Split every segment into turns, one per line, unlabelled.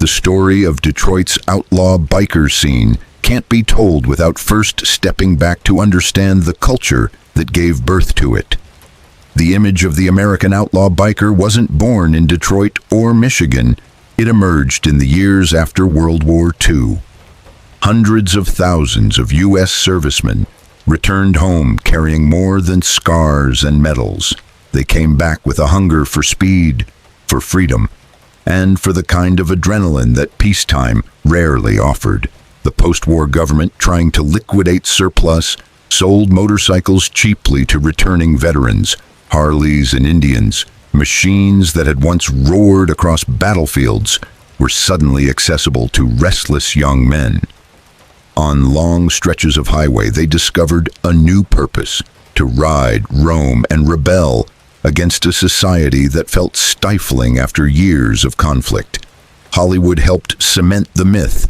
The story of Detroit's outlaw biker scene can't be told without first stepping back to understand the culture that gave birth to it. The image of the American outlaw biker wasn't born in Detroit or Michigan. It emerged in the years after World War II. Hundreds of thousands of U.S. servicemen returned home carrying more than scars and medals. They came back with a hunger for speed, for freedom, and for the kind of adrenaline that peacetime rarely offered. The post-war government, trying to liquidate surplus, sold motorcycles cheaply to returning veterans, Harleys and Indians. Machines that had once roared across battlefields were suddenly accessible to restless young men. On long stretches of highway, they discovered a new purpose: to ride, roam, and rebel against a society that felt stifling after years of conflict. Hollywood helped cement the myth.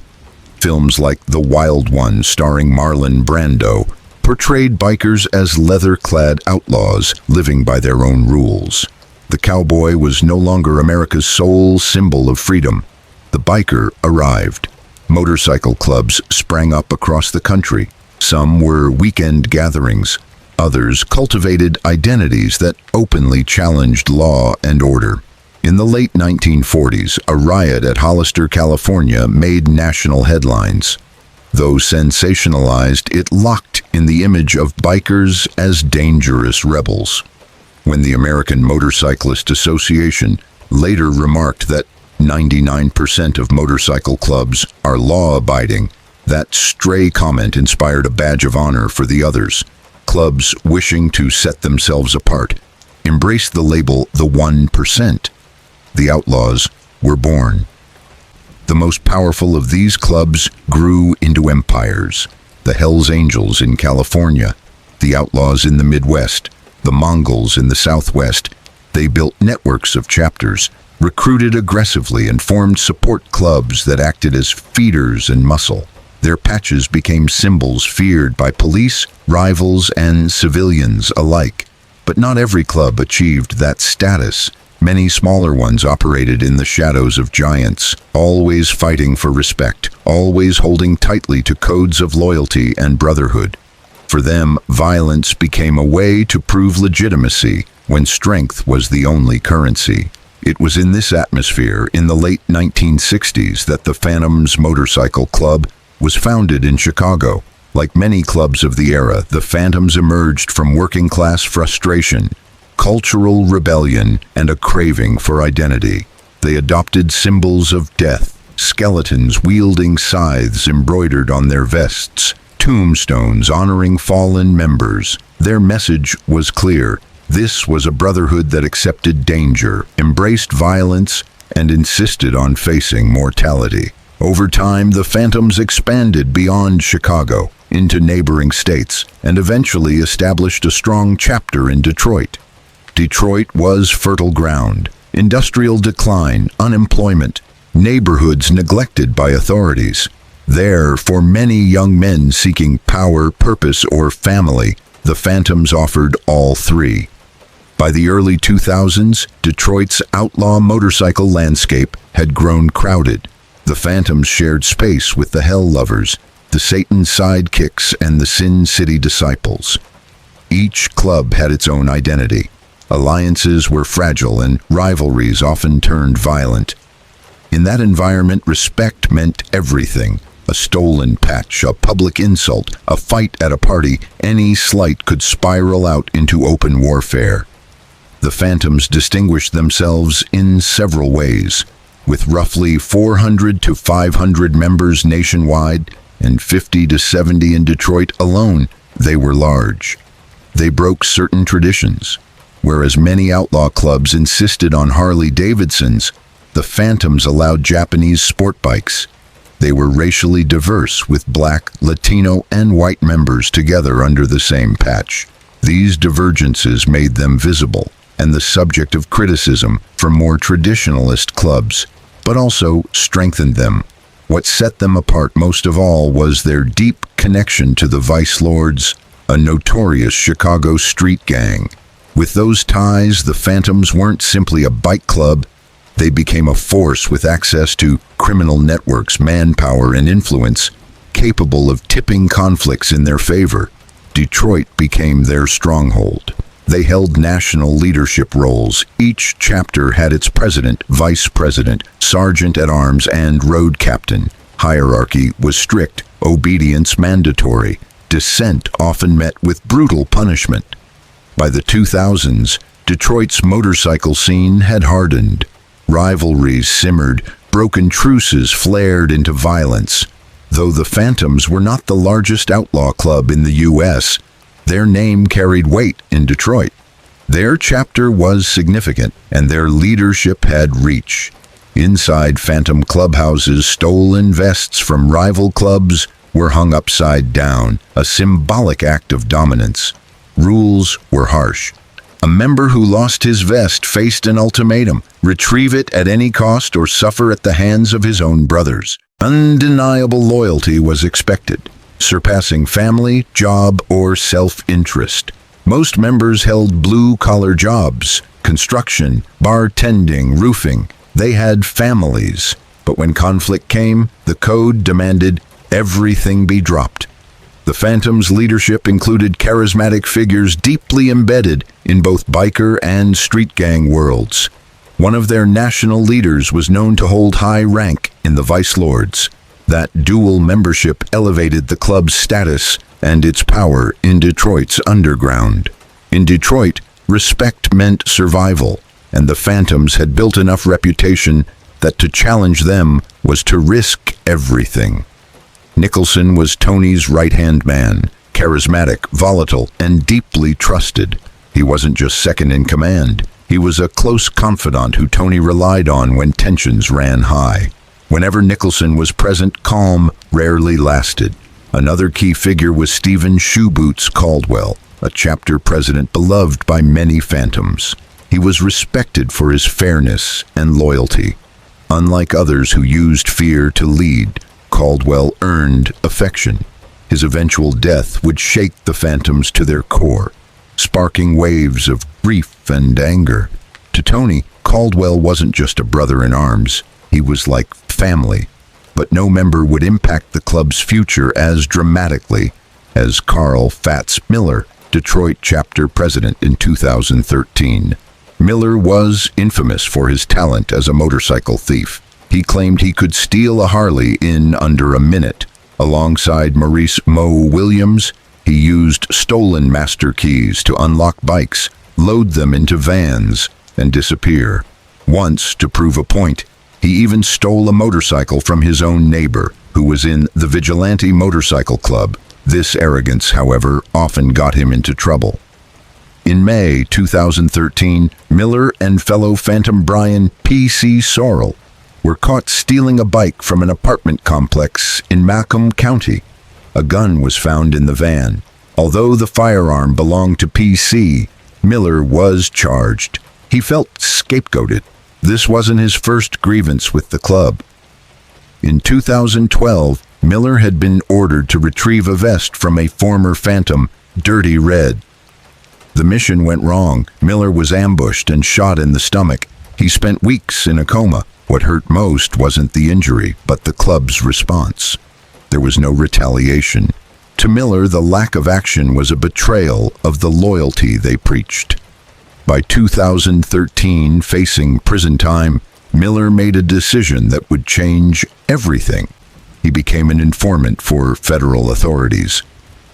Films like The Wild One, starring Marlon Brando, portrayed bikers as leather-clad outlaws living by their own rules. The cowboy was no longer America's sole symbol of freedom. The biker arrived. Motorcycle clubs sprang up across the country. Some were weekend gatherings. Others cultivated identities that openly challenged law and order. In the late 1940s, a riot at Hollister, California, made national headlines. Though sensationalized, it locked in the image of bikers as dangerous rebels. When the American Motorcyclist Association later remarked that 99% of motorcycle clubs are law-abiding, that stray comment inspired a badge of honor for the others. Clubs wishing to set themselves apart embraced the label the 1%. The Outlaws were born. The most powerful of these clubs grew into empires. The Hells Angels in California, the Outlaws in the Midwest, the Mongols in the Southwest. They built networks of chapters, recruited aggressively, and formed support clubs that acted as feeders and muscle. Their patches became symbols feared by police, rivals, and civilians alike. But not every club achieved that status. Many smaller ones operated in the shadows of giants, always fighting for respect, always holding tightly to codes of loyalty and brotherhood. For them, violence became a way to prove legitimacy when strength was the only currency. It was in this atmosphere, in the late 1960s, that the Phantoms Motorcycle Club was founded in Chicago. Like many clubs of the era, the Phantoms emerged from working-class frustration, cultural rebellion, and a craving for identity. They adopted symbols of death, skeletons wielding scythes embroidered on their vests, tombstones honoring fallen members. Their message was clear. This was a brotherhood that accepted danger, embraced violence, and insisted on facing mortality. Over time, the Phantoms expanded beyond Chicago, into neighboring states, and eventually established a strong chapter in Detroit. Detroit was fertile ground. Industrial decline, unemployment, neighborhoods neglected by authorities. There, for many young men seeking power, purpose, or family, the Phantoms offered all three. By the early 2000s, Detroit's outlaw motorcycle landscape had grown crowded. The Phantoms shared space with the Hell Lovers, the Satan Sidekicks, and the Sin City Disciples. Each club had its own identity. Alliances were fragile and rivalries often turned violent. In that environment, respect meant everything. A stolen patch, a public insult, a fight at a party, any slight could spiral out into open warfare. The Phantoms distinguished themselves in several ways. With roughly 400 to 500 members nationwide and 50 to 70 in Detroit alone, they were large. They broke certain traditions. Whereas many outlaw clubs insisted on Harley-Davidsons, the Phantoms allowed Japanese sport bikes. They were racially diverse, with Black, Latino, and white members together under the same patch. These divergences made them visible and the subject of criticism from more traditionalist clubs, but also strengthened them. What set them apart most of all was their deep connection to the Vice Lords, a notorious Chicago street gang. With those ties, the Phantoms weren't simply a bike club, They became a force with access to criminal networks, manpower, and influence, capable of tipping conflicts in their favor. Detroit became their stronghold. They held national leadership roles. Each chapter had its president, vice president, sergeant-at-arms, and road captain. Hierarchy was strict, obedience mandatory. Dissent often met with brutal punishment. By the 2000s, Detroit's motorcycle scene had hardened. Rivalries simmered, broken truces flared into violence. Though the Phantoms were not the largest outlaw club in the U.S., their name carried weight in Detroit. Their chapter was significant, and their leadership had reach. Inside Phantom clubhouses, stolen vests from rival clubs were hung upside down, a symbolic act of dominance. Rules were harsh. A member who lost his vest faced an ultimatum: retrieve it at any cost or suffer at the hands of his own brothers. Undeniable loyalty was expected, surpassing family, job, or self-interest. Most members held blue-collar jobs: construction, bartending, roofing. They had families. But when conflict came, the code demanded everything be dropped. The Phantoms' leadership included charismatic figures deeply embedded in both biker and street gang worlds. One of their national leaders was known to hold high rank in the Vice Lords. That dual membership elevated the club's status and its power in Detroit's underground. In Detroit, respect meant survival, and the Phantoms had built enough reputation that to challenge them was to risk everything. Nicholson was Tony's right-hand man, charismatic, volatile, and deeply trusted. He wasn't just second in command. He was a close confidant who Tony relied on when tensions ran high. Whenever Nicholson was present, calm rarely lasted. Another key figure was Stephen Shoeboots Caldwell, a chapter president beloved by many Phantoms. He was respected for his fairness and loyalty. Unlike others who used fear to lead, Caldwell earned affection. His eventual death would shake the Phantoms to their core, sparking waves of grief and anger. To Tony, Caldwell wasn't just a brother in arms. He was like family. But no member would impact the club's future as dramatically as Carl Fats Miller, Detroit chapter president in 2013. Miller was infamous for his talent as a motorcycle thief. He claimed he could steal a Harley in under a minute. Alongside Maurice "Mo" Williams, he used stolen master keys to unlock bikes, load them into vans, and disappear. Once, to prove a point, he even stole a motorcycle from his own neighbor, who was in the Vigilante Motorcycle Club. This arrogance, however, often got him into trouble. In May 2013, Miller and fellow Phantom Brian P.C. Sorrell were caught stealing a bike from an apartment complex in Macomb County. A gun was found in the van. Although the firearm belonged to P.C., Miller was charged. He felt scapegoated. This wasn't his first grievance with the club. In 2012, Miller had been ordered to retrieve a vest from a former Phantom, Dirty Red. The mission went wrong. Miller was ambushed and shot in the stomach. He spent weeks in a coma. What hurt most wasn't the injury, but the club's response. There was no retaliation. To Miller, the lack of action was a betrayal of the loyalty they preached. By 2013, facing prison time, Miller made a decision that would change everything. He became an informant for federal authorities.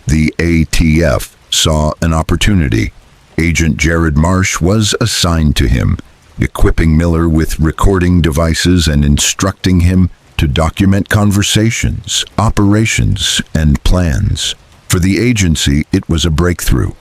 The ATF saw an opportunity. Agent Jared Marsh was assigned to him, equipping Miller with recording devices and instructing him to document conversations, operations, and plans. For the agency, it was a breakthrough.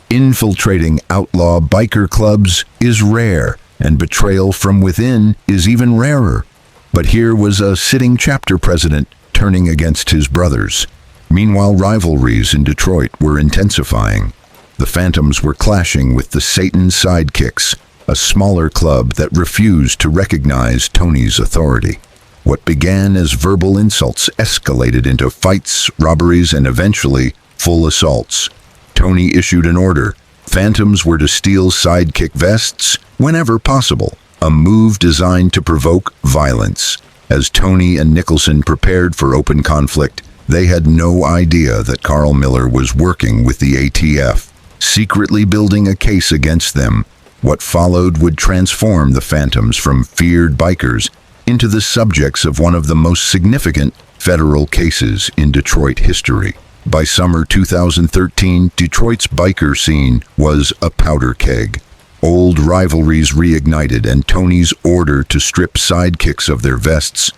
Infiltrating outlaw biker clubs is rare, and betrayal from within is even rarer. But here was a sitting chapter president turning against his brothers. Meanwhile, rivalries in Detroit were intensifying. The Phantoms were clashing with the Satan Sidekicks, a smaller club that refused to recognize Tony's authority. What began as verbal insults escalated into fights, robberies, and eventually full assaults. Tony issued an order. Phantoms were to steal Sidekick vests whenever possible. a move designed to provoke violence. As Tony and Nicholson prepared for open conflict, they had no idea that Carl Miller was working with the ATF, secretly building a case against them. What followed would transform the Phantoms from feared bikers into the subjects of one of the most significant federal cases in Detroit history. By summer 2013, Detroit's biker scene was a powder keg. Old rivalries reignited, and Tony's order to strip sidekicks of their vests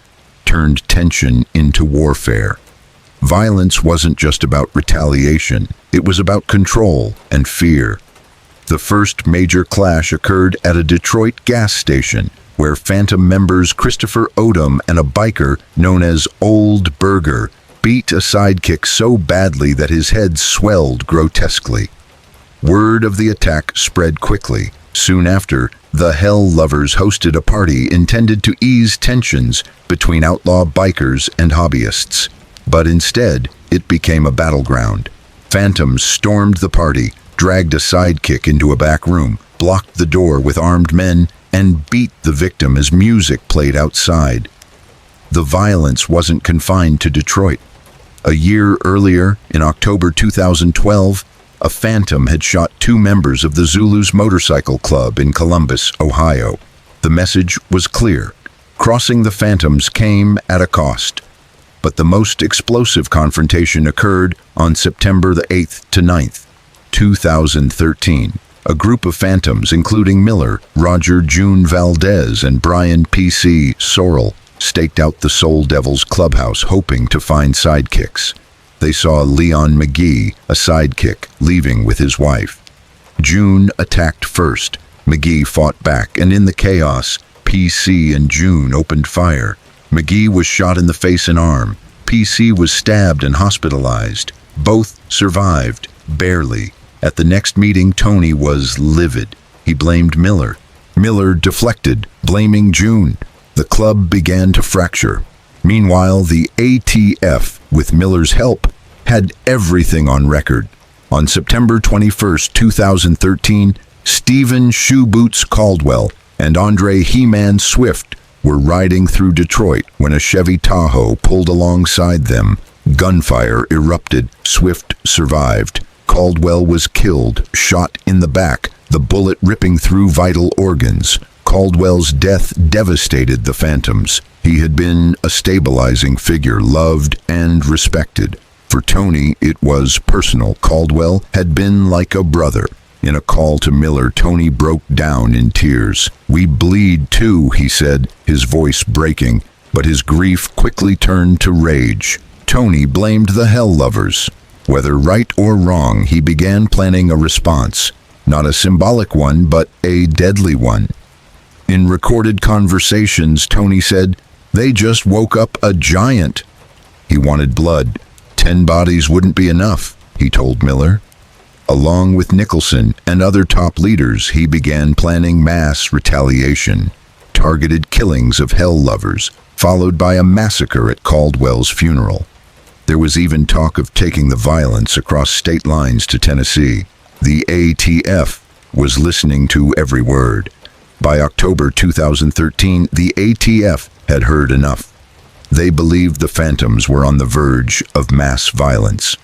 turned tension into warfare. Violence wasn't just about retaliation, it was about control and fear. The first major clash occurred at a Detroit gas station, where Phantom members Christopher Odom and a biker known as Old Burger beat a sidekick so badly that his head swelled grotesquely. Word of the attack spread quickly. Soon after, the Hell Lovers hosted a party intended to ease tensions between outlaw bikers and hobbyists. But instead, it became a battleground. Phantoms stormed the party, dragged a sidekick into a back room, blocked the door with armed men, and beat the victim as music played outside. The violence wasn't confined to Detroit. A year earlier, in October 2012, a Phantom had shot 2 members of the Zulus Motorcycle Club in Columbus, Ohio. The message was clear. Crossing the Phantoms came at a cost. But the most explosive confrontation occurred on September the 8th to 9th, 2013. A group of Phantoms, including Miller, Roger June Valdez, and Brian P.C. Sorrell, staked out the Soul Devils clubhouse hoping to find sidekicks. They saw Leon McGee, a sidekick, leaving with his wife. June attacked first. McGee fought back, and in the chaos, PC and June opened fire. McGee was shot in the face and arm. PC was stabbed and hospitalized. Both survived, barely. At the next meeting, Tony was livid. He blamed Miller. Miller deflected, blaming June. The club began to fracture. Meanwhile, the ATF, with Miller's help, had everything on record. On September 21st, 2013, Stephen Shoe Boots Caldwell and Andre He-Man Swift were riding through Detroit when a Chevy Tahoe pulled alongside them. Gunfire erupted. Swift survived. Caldwell was killed, shot in the back, the bullet ripping through vital organs. Caldwell's death devastated the Phantoms. He had been a stabilizing figure, loved and respected. For Tony, it was personal. Caldwell had been like a brother. In a call to Miller, Tony broke down in tears. "We bleed too," he said, his voice breaking, but his grief quickly turned to rage. Tony blamed the Hell Lovers. Whether right or wrong, he began planning a response. Not a symbolic one, but a deadly one. In recorded conversations, Tony said, "They just woke up a giant." He wanted blood. 10 bodies wouldn't be enough, he told Miller. Along with Nicholson and other top leaders, he began planning mass retaliation, targeted killings of Hell Lovers, followed by a massacre at Caldwell's funeral. There was even talk of taking the violence across state lines to Tennessee. The ATF was listening to every word. By October 2013, the ATF had heard enough. They believed the Phantoms were on the verge of mass violence.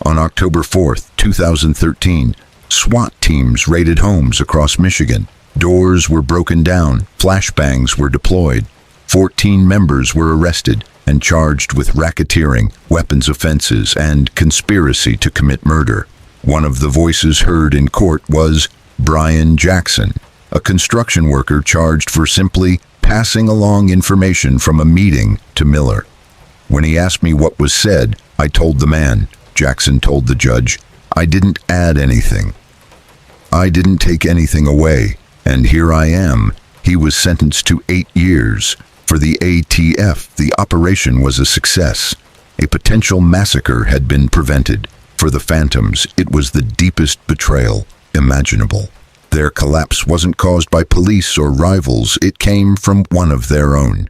On October 4th, 2013, SWAT teams raided homes across Michigan. Doors were broken down, flashbangs were deployed. 14 members were arrested and charged with racketeering, weapons offenses, and conspiracy to commit murder. One of the voices heard in court was Brian Jackson, a construction worker charged for simply passing along information from a meeting to Miller. "When he asked me what was said, I told the man," Jackson told the judge. "I didn't add anything. I didn't take anything away, and here I am." He was sentenced to 8 years. For the ATF, the operation was a success. A potential massacre had been prevented. For the Phantoms, it was the deepest betrayal imaginable. Their collapse wasn't caused by police or rivals, it came from one of their own.